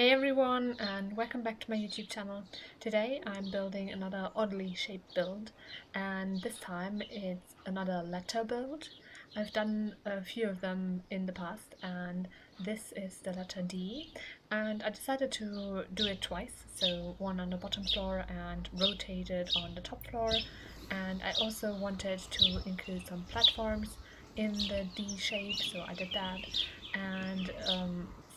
Hey everyone, and welcome back to my YouTube channel. Today I'm building another oddly shaped build, and this time it's another letter build. I've done a few of them in the past, and this is the letter D, and I decided to do it twice, so one on the bottom floor and rotate it on the top floor. And I also wanted to include some platforms in the D shape, so I did that. And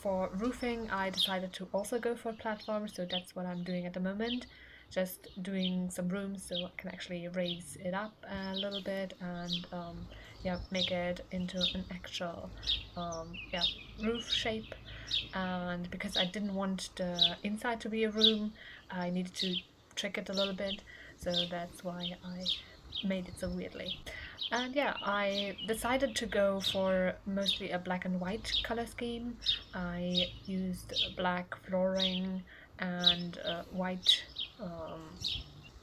for roofing, I decided to also go for platforms, so that's what I'm doing at the moment. Just doing some rooms so I can actually raise it up a little bit and yeah, make it into an actual roof shape. And because I didn't want the inside to be a room, I needed to trick it a little bit, so that's why I made it so weirdly. And yeah, I decided to go for mostly a black and white color scheme. I used black flooring and white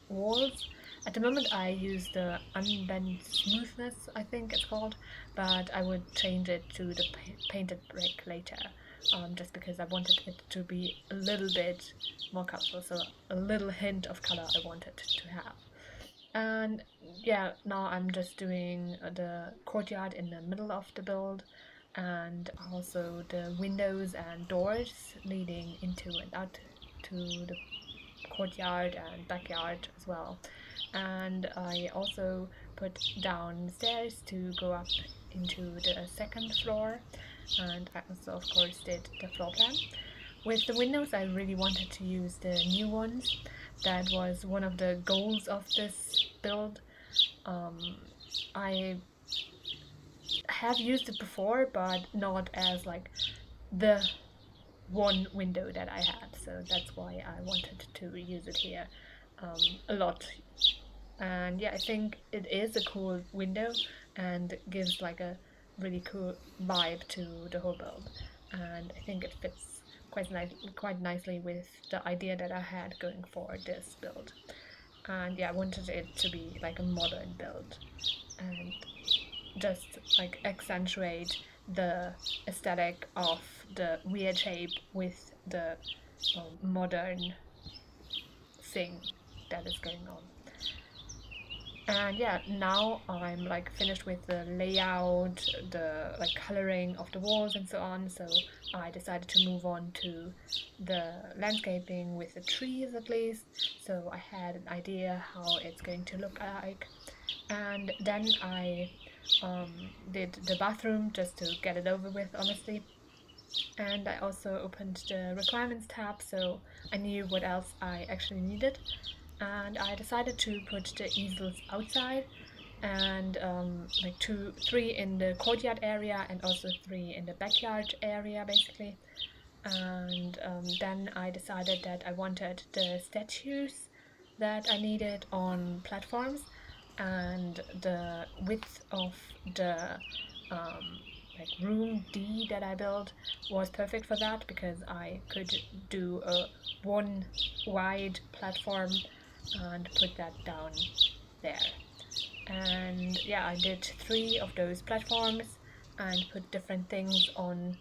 walls. At the moment I use the unbent smoothness, I think it's called, but I would change it to the painted brick later, just because I wanted it to be a little bit more colorful, so a little hint of color I wanted to have. And yeah, now I'm just doing the courtyard in the middle of the build, and also the windows and doors leading into and out to the courtyard and backyard as well. And I also put down stairs to go up into the second floor, and I also of course did the floor plan. With the windows, I really wanted to use the new ones. That was one of the goals of this build. I have used it before, but not as like the one window that I had, so that's why I wanted to use it here a lot. And yeah, I think it is a cool window and gives like a really cool vibe to the whole build, and I think it fits quite nicely with the idea that I had going for this build. And yeah, I wanted it to be like a modern build and just like accentuate the aesthetic of the weird shape with the modern thing that is going on. And yeah, now I'm like finished with the layout, the like coloring of the walls and so on, so I decided to move on to the landscaping with the trees at least, so I had an idea how it's going to look like. And then I did the bathroom just to get it over with, honestly. And I also opened the requirements tab, so I knew what else I actually needed. And I decided to put the easels outside, and like three in the courtyard area and also three in the backyard area basically. And then I decided that I wanted the statues that I needed on platforms, and the width of the like room D that I built was perfect for that, because I could do a one wide platform and put that down there. And yeah, I did three of those platforms and put different things on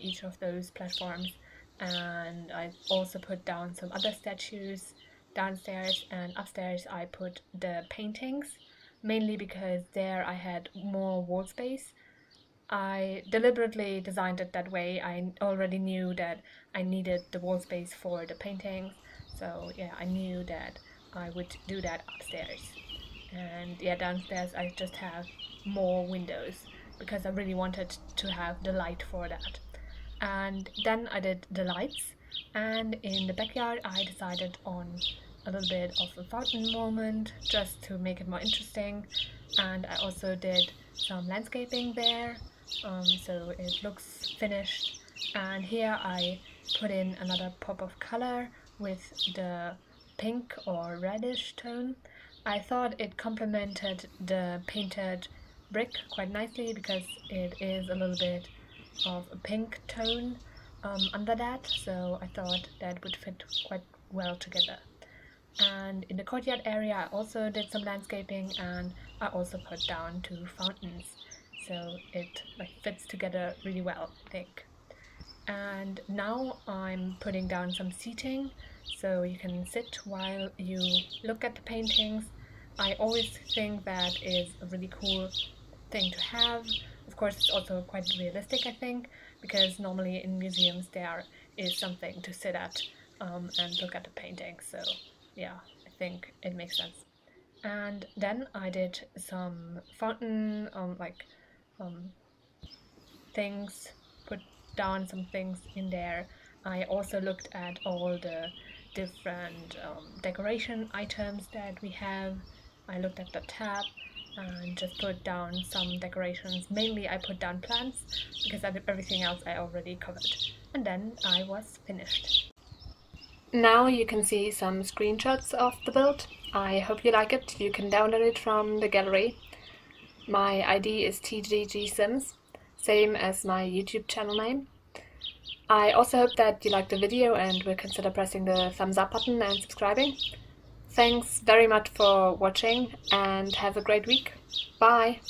each of those platforms. And I also put down some other statues downstairs, and upstairs I put the paintings, mainly because there I had more wall space. I deliberately designed it that way. I already knew that I needed the wall space for the paintings, so yeah, I knew that I would do that upstairs. And yeah, downstairs I just have more windows because I really wanted to have the light for that. And then I did the lights, and in the backyard I decided on a little bit of a fountain moment just to make it more interesting. And I also did some landscaping there, so it looks finished. And here I put in another pop of color with the pink or reddish tone. I thought it complemented the painted brick quite nicely because it is a little bit of a pink tone under that, so I thought that would fit quite well together. And in the courtyard area I also did some landscaping, and I also put down two fountains, so it like fits together really well, I think. And now I'm putting down some seating so you can sit while you look at the paintings. I always think that is a really cool thing to have. Of course, it's also quite realistic, I think, because normally in museums there is something to sit at and look at the painting. So yeah, I think it makes sense. And then I did some fountain things, put down some things in there. I also looked at all the different decoration items that we have. I looked at the tab and just put down some decorations. Mainly I put down plants because everything else I already covered. And then I was finished. Now you can see some screenshots of the build. I hope you like it. You can download it from the gallery. My ID is TGGSims, same as my YouTube channel name. I also hope that you liked the video and will consider pressing the thumbs up button and subscribing. Thanks very much for watching and have a great week. Bye!